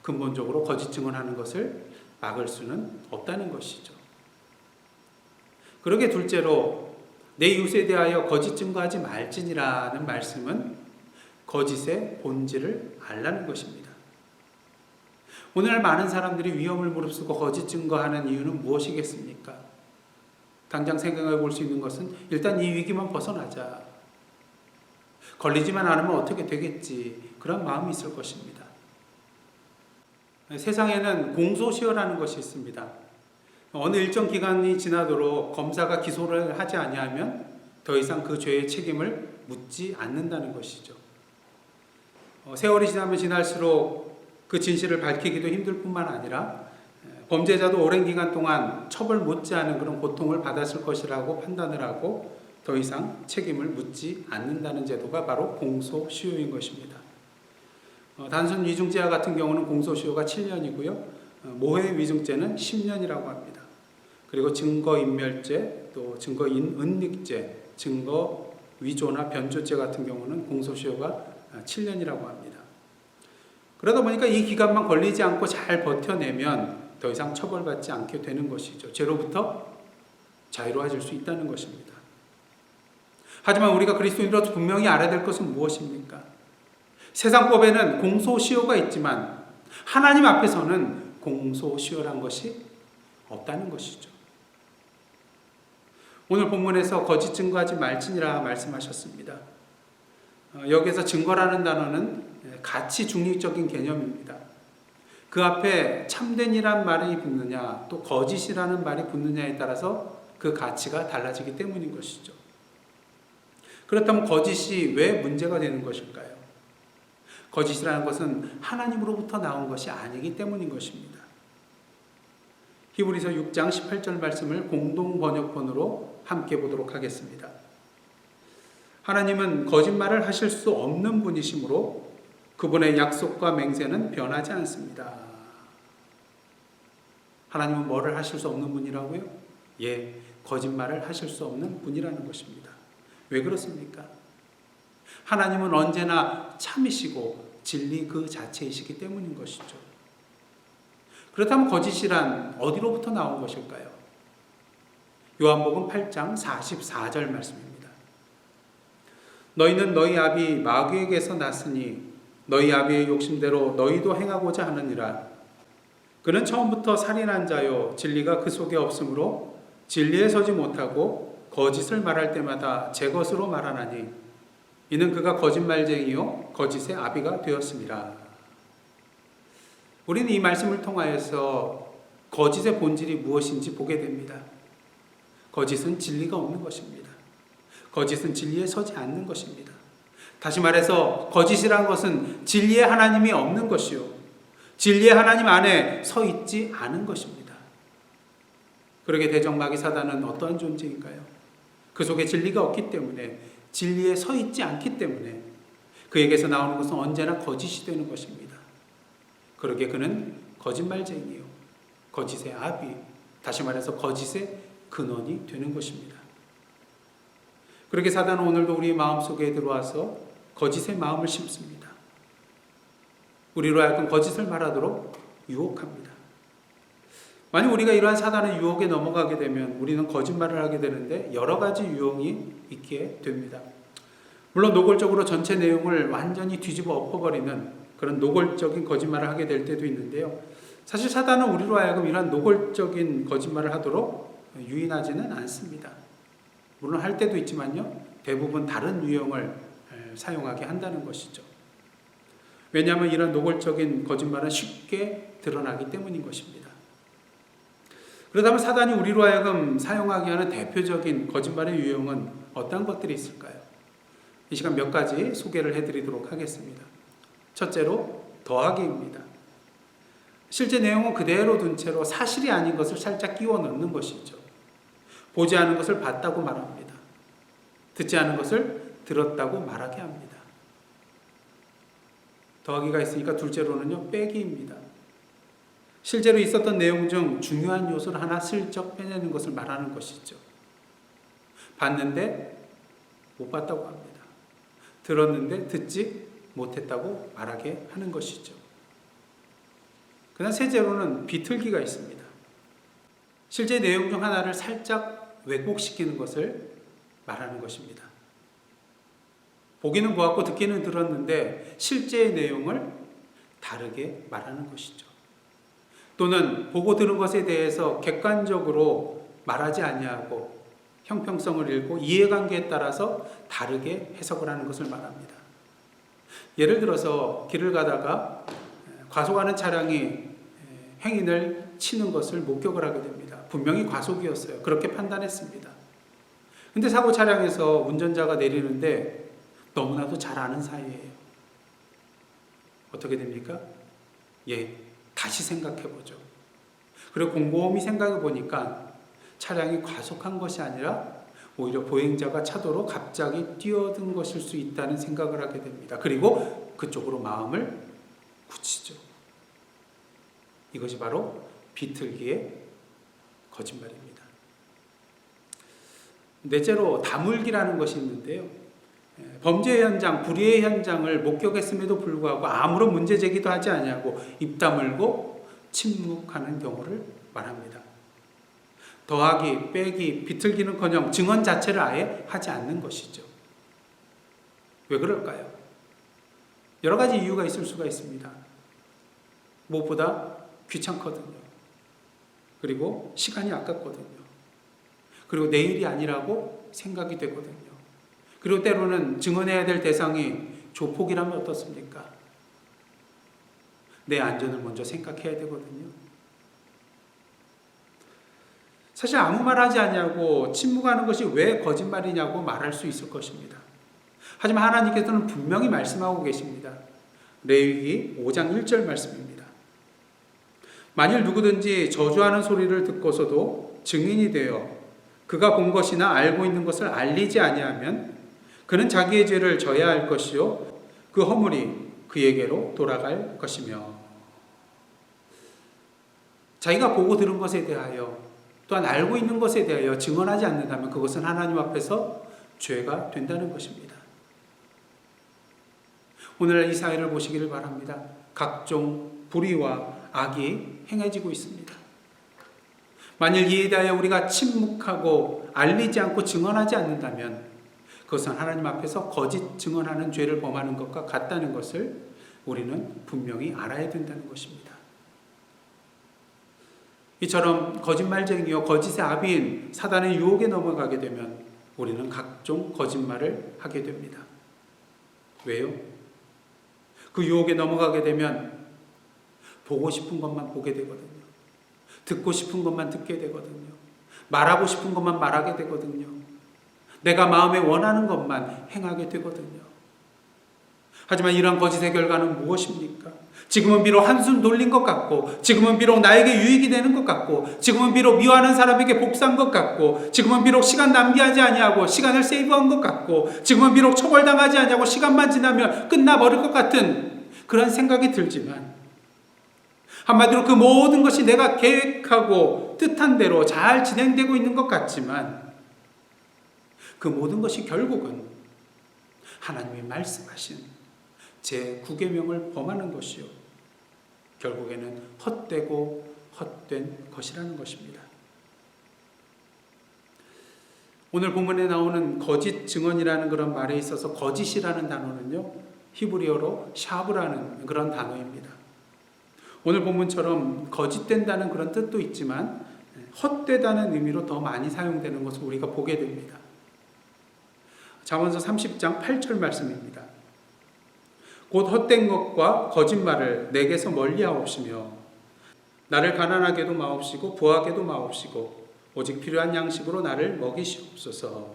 근본적으로 거짓 증언하는 것을 막을 수는 없다는 것이죠. 그러게 둘째로 내 이웃에 대하여 거짓 증거하지 말지니라는 말씀은 거짓의 본질을 알라는 것입니다. 오늘날 많은 사람들이 위험을 무릅쓰고 거짓 증거하는 이유는 무엇이겠습니까? 당장 생각해 볼 수 있는 것은 일단 이 위기만 벗어나자. 걸리지만 않으면 어떻게 되겠지. 그런 마음이 있을 것입니다. 세상에는 공소시효라는 것이 있습니다. 어느 일정 기간이 지나도록 검사가 기소를 하지 아니하면 더 이상 그 죄의 책임을 묻지 않는다는 것이죠. 세월이 지나면 지날수록 그 진실을 밝히기도 힘들 뿐만 아니라 범죄자도 오랜 기간 동안 처벌 못지않은 그런 고통을 받았을 것이라고 판단을 하고 더 이상 책임을 묻지 않는다는 제도가 바로 공소시효인 것입니다. 단순 위증죄와 같은 경우는 공소시효가 7년이고요. 모해 위증죄는 10년이라고 합니다. 그리고 증거인멸죄, 또 증거은닉죄, 증거 위조나 변조죄 같은 경우는 공소시효가 7년이라고 합니다. 그러다 보니까 이 기간만 걸리지 않고 잘 버텨내면 더 이상 처벌받지 않게 되는 것이죠. 죄로부터 자유로워질 수 있다는 것입니다. 하지만 우리가 그리스도인으로서 분명히 알아야 될 것은 무엇입니까? 세상법에는 공소시효가 있지만 하나님 앞에서는 공소시효란 것이 없다는 것이죠. 오늘 본문에서 거짓 증거하지 말지니라 말씀하셨습니다. 여기서 증거라는 단어는 가치 중립적인 개념입니다. 그 앞에 참된이란 말이 붙느냐 또 거짓이라는 말이 붙느냐에 따라서 그 가치가 달라지기 때문인 것이죠. 그렇다면 거짓이 왜 문제가 되는 것일까요? 거짓이라는 것은 하나님으로부터 나온 것이 아니기 때문인 것입니다. 히브리서 6장 18절 말씀을 공동 번역본으로 함께 보도록 하겠습니다. 하나님은 거짓말을 하실 수 없는 분이시므로 그분의 약속과 맹세는 변하지 않습니다. 하나님은 뭐를 하실 수 없는 분이라고요? 거짓말을 하실 수 없는 분이라는 것입니다. 왜 그렇습니까? 하나님은 언제나 참이시고 진리 그 자체이시기 때문인 것이죠. 그렇다면 거짓이란 어디로부터 나온 것일까요? 요한복음 8장 44절 말씀입니다. 너희는 너희 아비 마귀에게서 났으니 너희 아비의 욕심대로 너희도 행하고자 하느니라. 그는 처음부터 살인한 자요 진리가 그 속에 없으므로 진리에 서지 못하고 거짓을 말할 때마다 제 것으로 말하나니 이는 그가 거짓말쟁이요 거짓의 아비가 되었습니다. 우리는 이 말씀을 통하여서 거짓의 본질이 무엇인지 보게 됩니다. 거짓은 진리가 없는 것입니다. 거짓은 진리에 서지 않는 것입니다. 다시 말해서 거짓이란 것은 진리의 하나님이 없는 것이요 진리의 하나님 안에 서 있지 않은 것입니다. 그러게 대적마귀 사단은 어떠한 존재인가요? 그 속에 진리가 없기 때문에 진리에 서 있지 않기 때문에 그에게서 나오는 것은 언제나 거짓이 되는 것입니다. 그러게 그는 거짓말쟁이요 거짓의 아비, 다시 말해서 거짓의 근원이 되는 것입니다. 그렇게 사단은 오늘도 우리 마음속에 들어와서 거짓의 마음을 심습니다. 우리로 하여금 거짓을 말하도록 유혹합니다. 만약 우리가 이러한 사단의 유혹에 넘어가게 되면 우리는 거짓말을 하게 되는데 여러 가지 유형이 있게 됩니다. 물론 노골적으로 전체 내용을 완전히 뒤집어 엎어버리는 그런 노골적인 거짓말을 하게 될 때도 있는데요. 사실 사단은 우리로 하여금 이러한 노골적인 거짓말을 하도록 유인하지는 않습니다. 물론 할 때도 있지만요. 대부분 다른 유형을 사용하게 한다는 것이죠. 왜냐하면 이런 노골적인 거짓말은 쉽게 드러나기 때문인 것입니다. 그렇다면 사단이 우리로 하여금 사용하게 하는 대표적인 거짓말의 유형은 어떤 것들이 있을까요? 이 시간 몇 가지 소개를 해드리도록 하겠습니다. 첫째로 더하기입니다. 실제 내용은 그대로 둔 채로 사실이 아닌 것을 살짝 끼워 넣는 것이죠. 보지 않은 것을 봤다고 말합니다. 듣지 않은 것을 들었다고 말하게 합니다. 더하기가 있으니까 둘째로는요, 빼기입니다. 실제로 있었던 내용 중 중요한 요소를 하나 슬쩍 빼내는 것을 말하는 것이죠. 봤는데 못 봤다고 합니다. 들었는데 듣지 못했다고 말하게 하는 것이죠. 그다음 셋째로는 비틀기가 있습니다. 실제 내용 중 하나를 살짝 왜곡시키는 것을 말하는 것입니다. 보기는 보았고 듣기는 들었는데 실제의 내용을 다르게 말하는 것이죠. 또는 보고 들은 것에 대해서 객관적으로 말하지 아니하고 형평성을 잃고 이해관계에 따라서 다르게 해석을 하는 것을 말합니다. 예를 들어서 길을 가다가 과속하는 차량이 행인을 치는 것을 목격을 하게 됩니다. 분명히 과속이었어요. 그렇게 판단했습니다. 근데 사고 차량에서 운전자가 내리는데 너무나도 잘 아는 사이예요. 어떻게 됩니까? 다시 생각해 보죠. 그리고 곰곰이 생각해 보니까 차량이 과속한 것이 아니라 오히려 보행자가 차도로 갑자기 뛰어든 것일 수 있다는 생각을 하게 됩니다. 그리고 그쪽으로 마음을 굳히죠. 이것이 바로 비틀기의 거짓말입니다. 넷째로 다물기라는 것이 있는데요. 범죄 현장, 불의의 현장을 목격했음에도 불구하고 아무런 문제 제기도 하지 아니하고 입 다물고 침묵하는 경우를 말합니다. 더하기, 빼기, 비틀기는커녕 증언 자체를 아예 하지 않는 것이죠. 왜 그럴까요? 여러 가지 이유가 있을 수가 있습니다. 무엇보다 귀찮거든요. 그리고 시간이 아깝거든요. 그리고 내일이 아니라고 생각이 되거든요. 그리고 때로는 증언해야 될 대상이 조폭이라면 어떻습니까? 내 안전을 먼저 생각해야 되거든요. 사실 아무 말 하지 않냐고 침묵하는 것이 왜 거짓말이냐고 말할 수 있을 것입니다. 하지만 하나님께서는 분명히 말씀하고 계십니다. 레위기 5장 1절 말씀입니다. 만일 누구든지 저주하는 소리를 듣고서도 증인이 되어 그가 본 것이나 알고 있는 것을 알리지 아니하면 그는 자기의 죄를 져야 할 것이요 그 허물이 그에게로 돌아갈 것이며. 자기가 보고 들은 것에 대하여 또한 알고 있는 것에 대하여 증언하지 않는다면 그것은 하나님 앞에서 죄가 된다는 것입니다. 오늘날 이 사회를 보시기를 바랍니다. 각종 불의와 악이 행해지고 있습니다. 만일 이에 대하여 우리가 침묵하고 알리지 않고 증언하지 않는다면 그것은 하나님 앞에서 거짓 증언하는 죄를 범하는 것과 같다는 것을 우리는 분명히 알아야 된다는 것입니다. 이처럼 거짓말쟁이요 거짓의 아비인 사단의 유혹에 넘어가게 되면 우리는 각종 거짓말을 하게 됩니다. 왜요? 그 유혹에 넘어가게 되면 보고 싶은 것만 보게 되거든요. 듣고 싶은 것만 듣게 되거든요. 말하고 싶은 것만 말하게 되거든요. 내가 마음에 원하는 것만 행하게 되거든요. 하지만 이러한 거짓의 결과는 무엇입니까? 지금은 비록 한숨 돌린 것 같고, 지금은 비록 나에게 유익이 되는 것 같고, 지금은 비록 미워하는 사람에게 복수한 것 같고, 지금은 비록 시간 낭비하지 아니하고 시간을 세이브한 것 같고, 지금은 비록 처벌당하지 아니하고 시간만 지나면 끝나버릴 것 같은 그런 생각이 들지만, 한마디로 그 모든 것이 내가 계획하고 뜻한 대로 잘 진행되고 있는 것 같지만 그 모든 것이 결국은 하나님이 말씀하신 제 9계명을 범하는 것이요 결국에는 헛되고 헛된 것이라는 것입니다. 오늘 본문에 나오는 거짓 증언이라는 그런 말에 있어서 거짓이라는 단어는요 히브리어로 샤브라는 그런 단어입니다. 오늘 본문처럼 거짓된다는 그런 뜻도 있지만 헛되다는 의미로 더 많이 사용되는 것을 우리가 보게 됩니다. 잠언서 30장 8절 말씀입니다. 곧 헛된 것과 거짓말을 내게서 멀리하옵시며 나를 가난하게도 마옵시고 부하게도 마옵시고 오직 필요한 양식으로 나를 먹이시옵소서.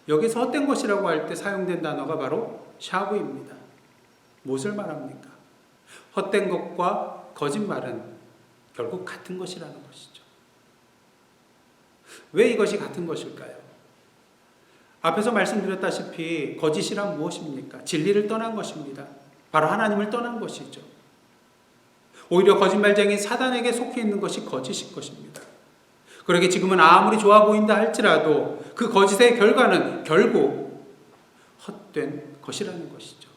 여기서 헛된 것이라고 할 때 사용된 단어가 바로 샤브입니다. 무엇을 말합니까? 헛된 것과 거짓말은 결국 같은 것이라는 것이죠. 왜 이것이 같은 것일까요? 앞에서 말씀드렸다시피 거짓이란 무엇입니까? 진리를 떠난 것입니다. 바로 하나님을 떠난 것이죠. 오히려 거짓말쟁이 사단에게 속해 있는 것이 거짓일 것입니다. 그러게 지금은 아무리 좋아 보인다 할지라도 그 거짓의 결과는 결국 헛된 것이라는 것이죠.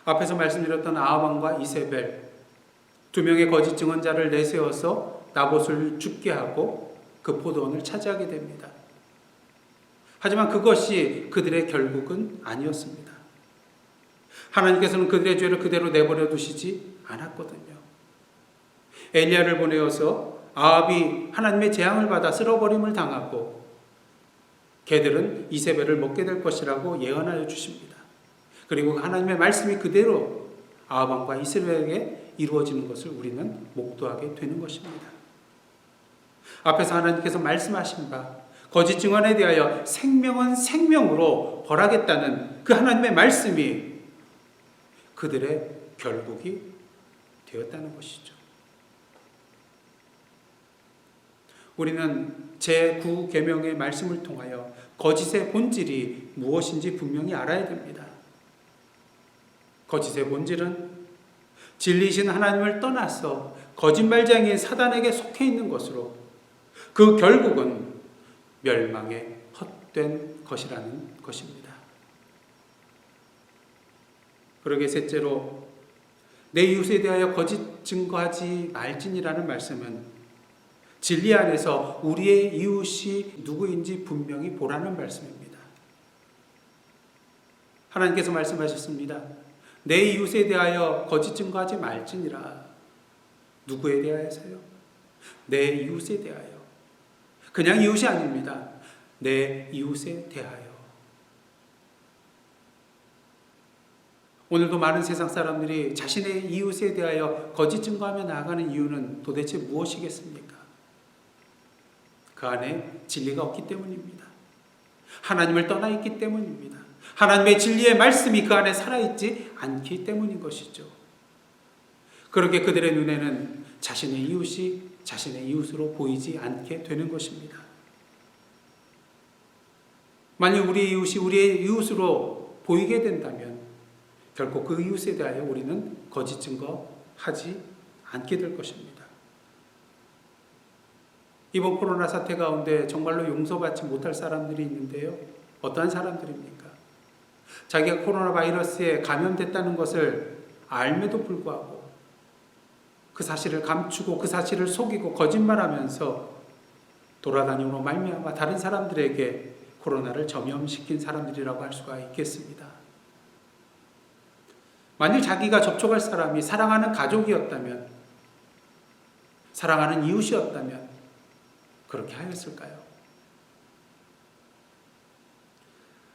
앞에서 말씀드렸던 아합왕과 이세벨 두 명의 거짓 증언자를 내세워서 나봇을 죽게 하고 그 포도원을 차지하게 됩니다. 하지만 그것이 그들의 결국은 아니었습니다. 하나님께서는 그들의 죄를 그대로 내버려 두시지 않았거든요. 엘리야를 보내어서 아합이 하나님의 재앙을 받아 쓸어버림을 당하고 개들은 이세벨을 먹게 될 것이라고 예언하여 주십니다. 그리고 하나님의 말씀이 그대로 아합 왕과 이스라엘에게 이루어지는 것을 우리는 목도하게 되는 것입니다. 앞에서 하나님께서 말씀하신 바 거짓 증언에 대하여 생명은 생명으로 벌하겠다는 그 하나님의 말씀이 그들의 결국이 되었다는 것이죠. 우리는 제9계명의 말씀을 통하여 거짓의 본질이 무엇인지 분명히 알아야 됩니다. 거짓의 본질은 진리이신 하나님을 떠나서 거짓말쟁이인 사단에게 속해 있는 것으로 그 결국은 멸망의 헛된 것이라는 것입니다. 그러게 셋째로 내 이웃에 대하여 거짓 증거하지 말지니라는 말씀은 진리 안에서 우리의 이웃이 누구인지 분명히 보라는 말씀입니다. 하나님께서 말씀하셨습니다. 내 이웃에 대하여 거짓 증거하지 말지니라. 누구에 대하여서요? 내 이웃에 대하여. 그냥 이웃이 아닙니다. 내 이웃에 대하여. 오늘도 많은 세상 사람들이 자신의 이웃에 대하여 거짓 증거하며 나아가는 이유는 도대체 무엇이겠습니까? 그 안에 진리가 없기 때문입니다. 하나님을 떠나 있기 때문입니다. 하나님의 진리의 말씀이 그 안에 살아있지 않기 때문인 것이죠. 그렇게 그들의 눈에는 자신의 이웃이 자신의 이웃으로 보이지 않게 되는 것입니다. 만약 우리의 이웃이 우리의 이웃으로 보이게 된다면 결코 그 이웃에 대하여 우리는 거짓 증거하지 않게 될 것입니다. 이번 코로나 사태 가운데 정말로 용서받지 못할 사람들이 있는데요. 어떠한 사람들입니까? 자기가 코로나 바이러스에 감염됐다는 것을 알매도 불구하고 그 사실을 감추고 그 사실을 속이고 거짓말하면서 돌아다니므로 말미암아 다른 사람들에게 코로나를 전염시킨 사람들이라고 할 수가 있겠습니다. 만일 자기가 접촉할 사람이 사랑하는 가족이었다면, 사랑하는 이웃이었다면 그렇게 하였을까요?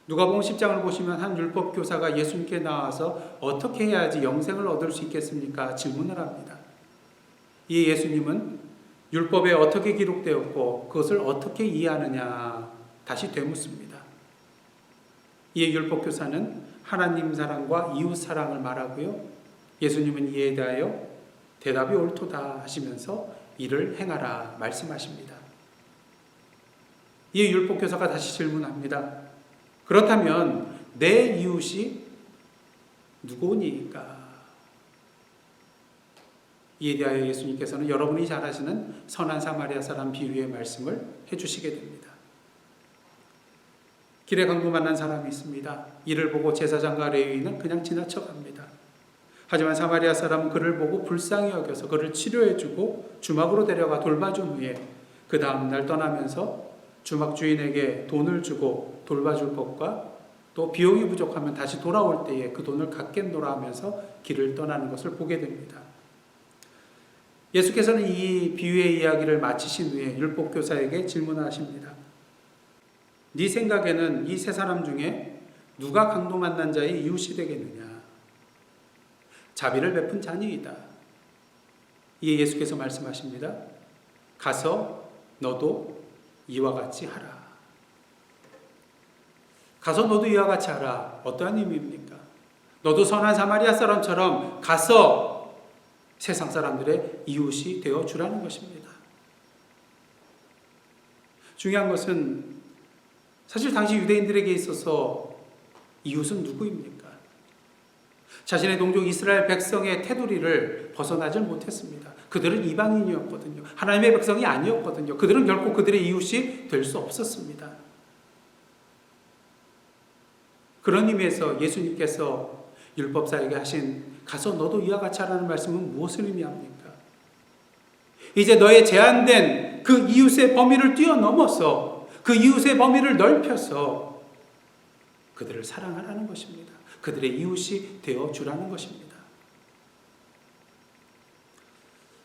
누가복음 10장을 보시면 한 율법 교사가 예수님께 나와서 어떻게 해야지 영생을 얻을 수 있겠습니까? 질문을 합니다. 이 예수님은 율법에 어떻게 기록되었고 그것을 어떻게 이해하느냐 다시 되묻습니다. 이에 율법 교사는 하나님 사랑과 이웃 사랑을 말하고요. 예수님은 이에 대하여 대답이 옳도다 하시면서 이를 행하라 말씀하십니다. 이에 율법 교사가 다시 질문합니다. 그렇다면 내 이웃이 누구니까? 이에 대하여 예수님께서는 여러분이 잘 아시는 선한 사마리아 사람 비유의 말씀을 해주시게 됩니다. 길에 강도 만난 사람이 있습니다. 이를 보고 제사장과 레위인은 그냥 지나쳐갑니다. 하지만 사마리아 사람은 그를 보고 불쌍히 여겨서 그를 치료해주고 주막으로 데려가 돌봐준 후에 그 다음날 떠나면서 주막 주인에게 돈을 주고 돌봐줄 것과 또 비용이 부족하면 다시 돌아올 때에 그 돈을 갚겠노라 하면서 길을 떠나는 것을 보게 됩니다. 예수께서는 이 비유의 이야기를 마치신 후에 율법교사에게 질문하십니다. 네 생각에는 이 세 사람 중에 누가 강도 만난 자의 이웃이 되겠느냐? 자비를 베푼 자니이다. 이에 예수께서 말씀하십니다. 가서 너도 이와 같이 하라. 가서 너도 이와 같이 하라. 어떠한 의미입니까? 너도 선한 사마리아 사람처럼 가서 세상 사람들의 이웃이 되어 주라는 것입니다. 중요한 것은 사실 당시 유대인들에게 있어서 이웃은 누구입니까? 자신의 동족 이스라엘 백성의 테두리를 벗어나질 못했습니다. 그들은 이방인이었거든요. 하나님의 백성이 아니었거든요. 그들은 결코 그들의 이웃이 될 수 없었습니다. 그런 의미에서 예수님께서 율법사에게 하신 가서 너도 이와 같이 하라는 말씀은 무엇을 의미합니까? 이제 너의 제한된 그 이웃의 범위를 뛰어넘어서 그 이웃의 범위를 넓혀서 그들을 사랑하라는 것입니다. 그들의 이웃이 되어주라는 것입니다.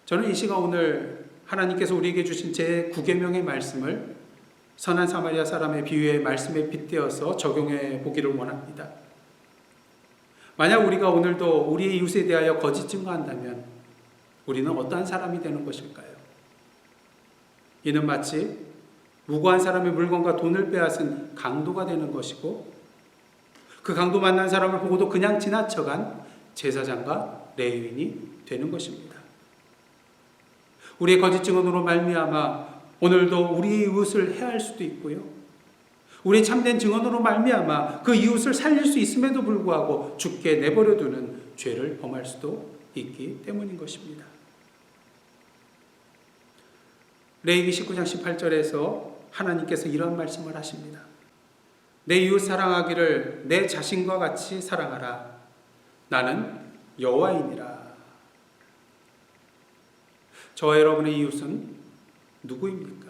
저는 이 시간 오늘 하나님께서 우리에게 주신 제 9계명의 말씀을 선한 사마리아 사람의 비유의 말씀에 빗대어서 적용해 보기를 원합니다. 만약 우리가 오늘도 우리의 이웃에 대하여 거짓 증거한다면 우리는 어떠한 사람이 되는 것일까요? 이는 마치 무고한 사람의 물건과 돈을 빼앗은 강도가 되는 것이고, 그 강도 만난 사람을 보고도 그냥 지나쳐간 제사장과 레위인이 되는 것입니다. 우리의 거짓 증언으로 말미암아 오늘도 우리의 이웃을 해할 수도 있고요, 우리의 참된 증언으로 말미암아 그 이웃을 살릴 수 있음에도 불구하고 죽게 내버려두는 죄를 범할 수도 있기 때문인 것입니다. 레위기 19장 18절에서 하나님께서 이런 말씀을 하십니다. 내 이웃 사랑하기를 내 자신과 같이 사랑하라. 나는 여호와이니라. 저와 여러분의 이웃은 누구입니까?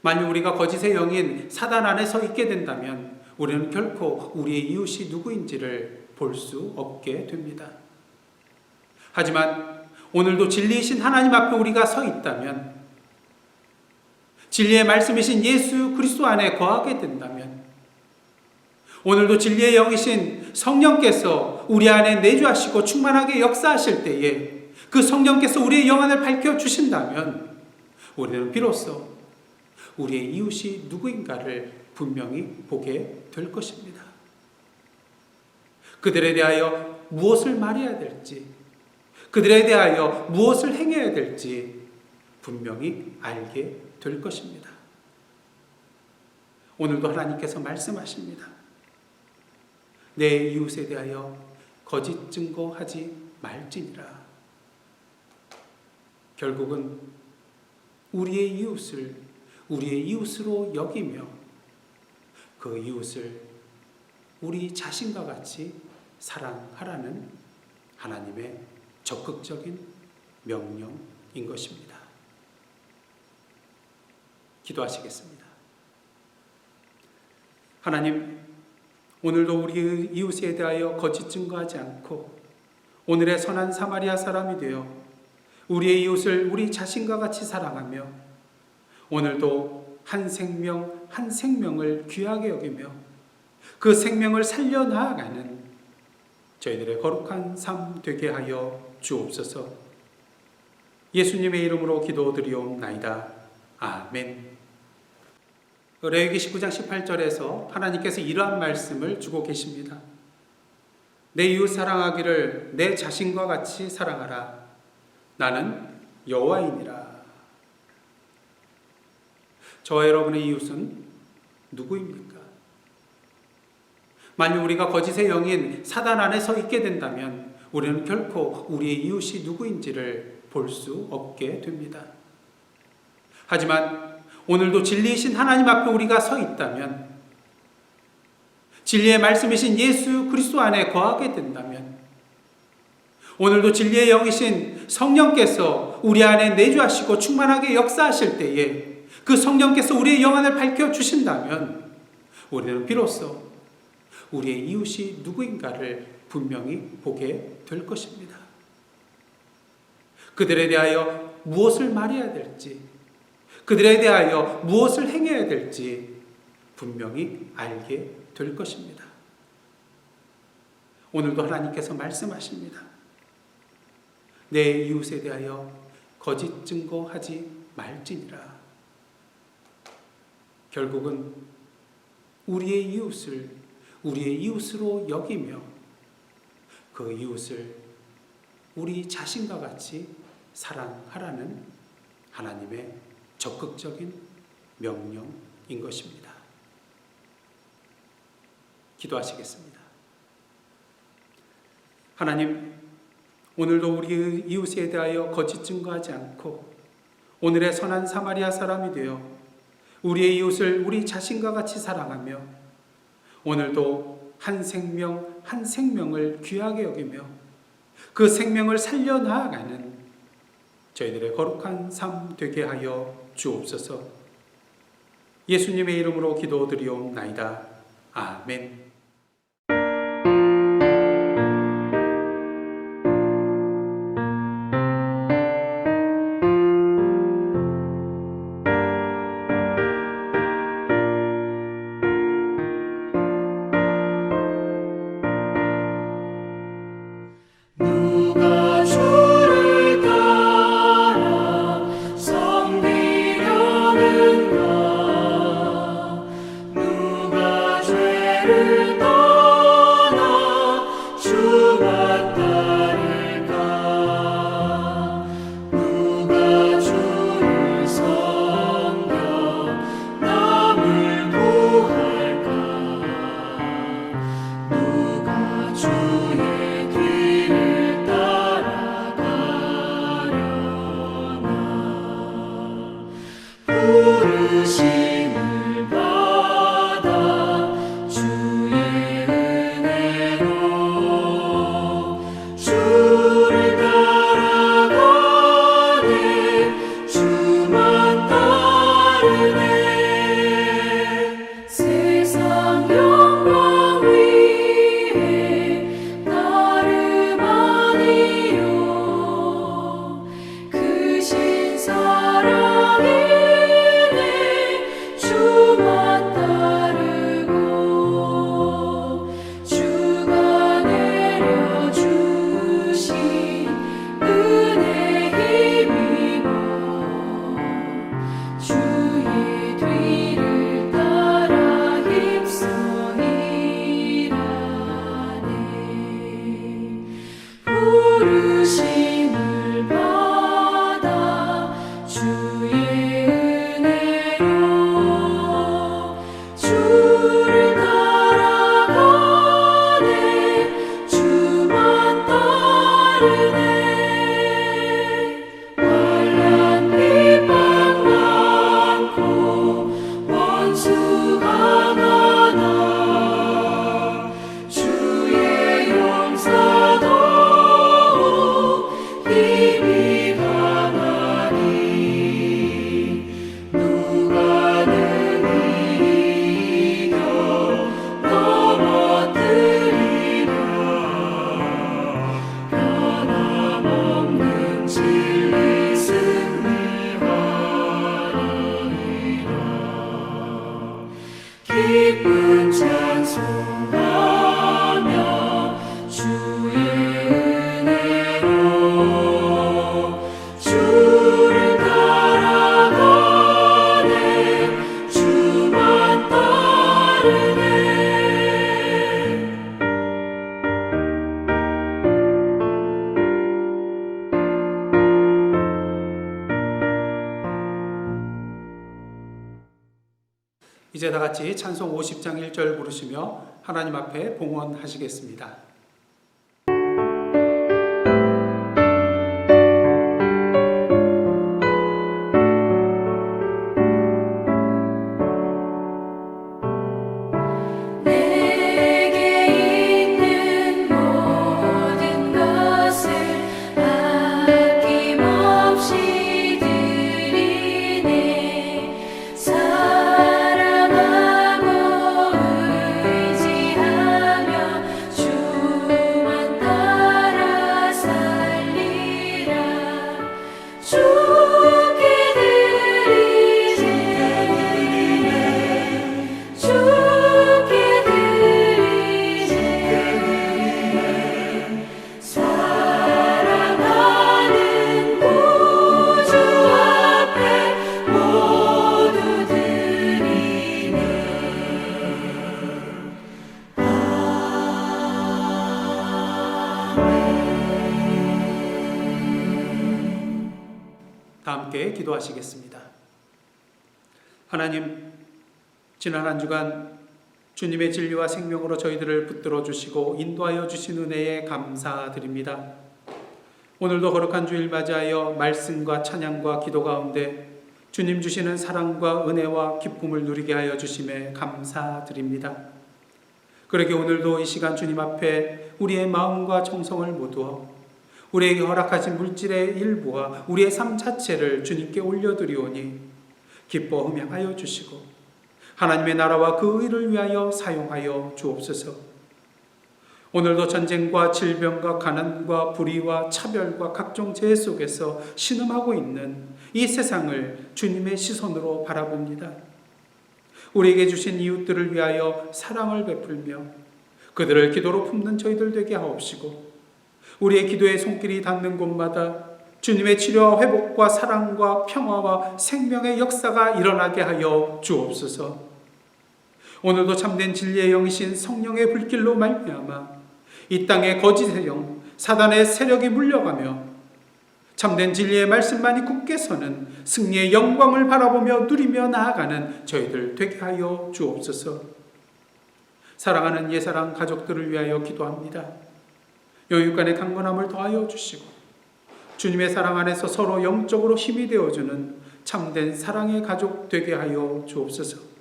만약 우리가 거짓의 영인 사단 안에 서 있게 된다면 우리는 결코 우리의 이웃이 누구인지를 볼 수 없게 됩니다. 하지만 오늘도 진리이신 하나님 앞에 우리가 서 있다면, 진리의 말씀이신 예수 그리스도 안에 거하게 된다면, 오늘도 진리의 영이신 성령께서 우리 안에 내주하시고 충만하게 역사하실 때에 그 성령께서 우리의 영안을 밝혀주신다면 우리는 비로소 우리의 이웃이 누구인가를 분명히 보게 될 것입니다. 그들에 대하여 무엇을 말해야 될지, 그들에 대하여 무엇을 행해야 될지 분명히 알게 될 것입니다. 오늘도 하나님께서 말씀하십니다. 내 이웃에 대하여 거짓 증거하지 말지니라. 결국은 우리의 이웃을 우리의 이웃으로 여기며 그 이웃을 우리 자신과 같이 사랑하라는 하나님의 적극적인 명령인 것입니다. 기도하시겠습니다. 하나님, 오늘도 우리 이웃에 대하여 거짓 증거하지 않고 오늘의 선한 사마리아 사람이 되어 우리의 이웃을 우리 자신과 같이 사랑하며 오늘도 한 생명 한 생명을 귀하게 여기며 그 생명을 살려나가는 저희들의 거룩한 삶 되게 하여 주옵소서. 예수님의 이름으로 기도드리옵나이다. 아멘. 레위기 19장 18절에서 하나님께서 이러한 말씀을 주고 계십니다. 내 이웃 사랑하기를 내 자신과 같이 사랑하라. 나는 여호와이니라. 저와 여러분의 이웃은 누구입니까? 만약 우리가 거짓의 영인 사단 안에 서 있게 된다면 우리는 결코 우리의 이웃이 누구인지를 볼 수 없게 됩니다. 하지만 오늘도 진리이신 하나님 앞에 우리가 서 있다면, 진리의 말씀이신 예수 그리스도 안에 거하게 된다면, 오늘도 진리의 영이신 성령께서 우리 안에 내주하시고 충만하게 역사하실 때에 그 성령께서 우리의 영안을 밝혀주신다면 우리는 비로소 우리의 이웃이 누구인가를 분명히 보게 될 것입니다. 그들에 대하여 무엇을 말해야 될지, 그들에 대하여 무엇을 행해야 될지 분명히 알게 될 것입니다. 오늘도 하나님께서 말씀하십니다. 내 이웃에 대하여 거짓 증거하지 말지니라. 결국은 우리의 이웃을 우리의 이웃으로 여기며 그 이웃을 우리 자신과 같이 사랑하라는 하나님의 적극적인 명령인 것입니다. 기도하시겠습니다. 하나님, 오늘도 우리 이웃에 대하여 거짓 증거하지 않고 오늘의 선한 사마리아 사람이 되어 우리의 이웃을 우리 자신과 같이 사랑하며 오늘도 한 생명 한 생명을 귀하게 여기며 그 생명을 살려나가는 저희들의 거룩한 삶 되게 하여 주옵소서. 예수님의 이름으로 기도드리옵나이다. 아멘. 부르심을 받아 주의 은혜로 주를 따라가네 주만 따르네 세상 영광 위에 나를 아니요 크신 사랑이네 주만 따르고 주가 내려주신 은혜 힘입어 주의 뒤를 따라 힘써이라네 부르심을 받아 주의 은혜로 주를 따라가네 주만 따르네 환난 비방 많고 원수가 많아 주의 용사도 힘이 강하니 누가 능히 이겨 넘어뜨리랴 변함없는 진리 승리하리라 기쁜 찬송하며 주의 은혜로 주를 따라가네 주만 따르네 이제 다 같이 찬송 50장 1절 부르시며 하나님 앞에 봉헌하시겠습니다. 내게 있는 모든 것을 아낌없이 드리네 사랑하고 의지하며 주만 따라 살리라 주께 드리네 주께 드리네 사랑하는 구주 앞에 모두 드리네 다 함께 기도하시겠습니다. 하나님, 지난 한 주간 주님의 진리와 생명으로 저희들을 붙들어 주시고 인도하여 주신 은혜에 감사드립니다. 오늘도 거룩한 주일 맞이하여 말씀과 찬양과 기도 가운데 주님 주시는 사랑과 은혜와 기쁨을 누리게 하여 주심에 감사드립니다. 그러게 오늘도 이 시간 주님 앞에 우리의 마음과 정성을 모두어 우리에게 허락하신 물질의 일부와 우리의 삶 자체를 주님께 올려드리오니 기뻐 흠양하여 주시고 하나님의 나라와 그 의를 위하여 사용하여 주옵소서. 오늘도 전쟁과 질병과 가난과 불의와 차별과 각종 재해 속에서 신음하고 있는 이 세상을 주님의 시선으로 바라봅니다. 우리에게 주신 이웃들을 위하여 사랑을 베풀며 그들을 기도로 품는 저희들 되게 하옵시고 우리의 기도의 손길이 닿는 곳마다 주님의 치료와 회복과 사랑과 평화와 생명의 역사가 일어나게 하여 주옵소서. 오늘도 참된 진리의 영이신 성령의 불길로 말미암아 이 땅의 거짓의 영, 사단의 세력이 물려가며 참된 진리의 말씀만이 굳게 서는 승리의 영광을 바라보며 누리며 나아가는 저희들 되게 하여 주옵소서. 사랑하는 예사랑 가족들을 위하여 기도합니다. 영육간의 강건함을 더하여 주시고 주님의 사랑 안에서 서로 영적으로 힘이 되어주는 참된 사랑의 가족 되게 하여 주옵소서.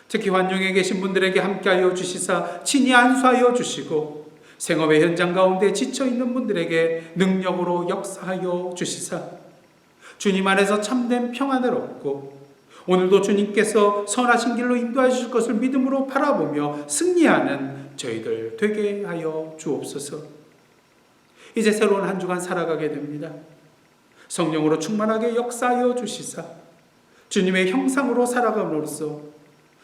특히 환영에 계신 분들에게 함께하여 주시사 친히 안수하여 주시고 생업의 현장 가운데 지쳐있는 분들에게 능력으로 역사하여 주시사 주님 안에서 참된 평안을 얻고 오늘도 주님께서 선하신 길로 인도해 주실 것을 믿음으로 바라보며 승리하는 저희들 되게 하여 주옵소서. 이제 새로운 한 주간 살아가게 됩니다. 성령으로 충만하게 역사하여 주시사 주님의 형상으로 살아감으로써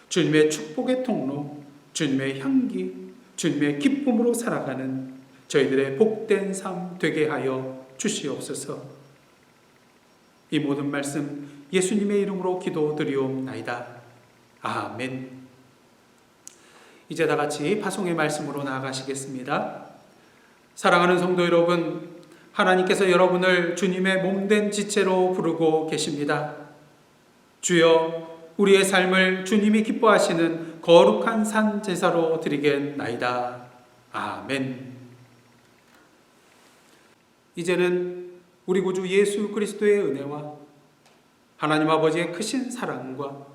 주님의 축복의 통로, 주님의 향기, 주님의 기쁨으로 살아가는 저희들의 복된 삶 되게 하여 주시옵소서. 이 모든 말씀 예수님의 이름으로 기도드리옵나이다. 아멘. 이제 다 같이 파송의 말씀으로 나아가시겠습니다. 사랑하는 성도 여러분, 하나님께서 여러분을 주님의 몸된 지체로 부르고 계십니다. 주여, 우리의 삶을 주님이 기뻐하시는 거룩한 산 제사로 드리겠나이다. 아멘. 이제는 우리 구주 예수 그리스도의 은혜와 하나님 아버지의 크신 사랑과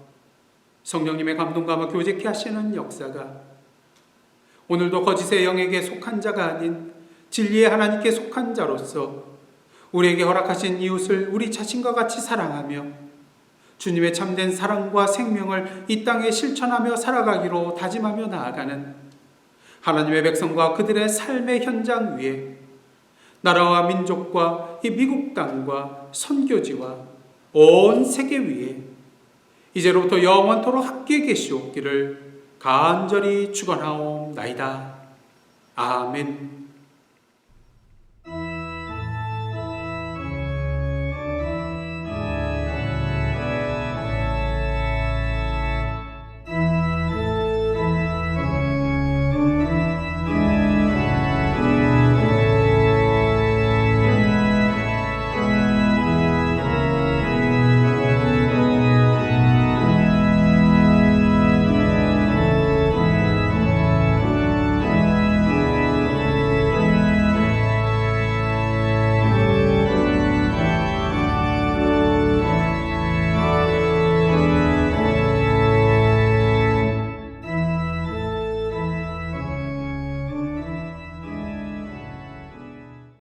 성령님의 감동감화 교제케 하시는 역사가 오늘도 거짓의 영에게 속한 자가 아닌 진리의 하나님께 속한 자로서 우리에게 허락하신 이웃을 우리 자신과 같이 사랑하며 주님의 참된 사랑과 생명을 이 땅에 실천하며 살아가기로 다짐하며 나아가는 하나님의 백성과 그들의 삶의 현장 위에 나라와 민족과 이 미국 땅과 선교지와 온 세계 위에 이제로부터 영원토록 함께 계시옵기를 간절히 축원하옵나이다. 아멘.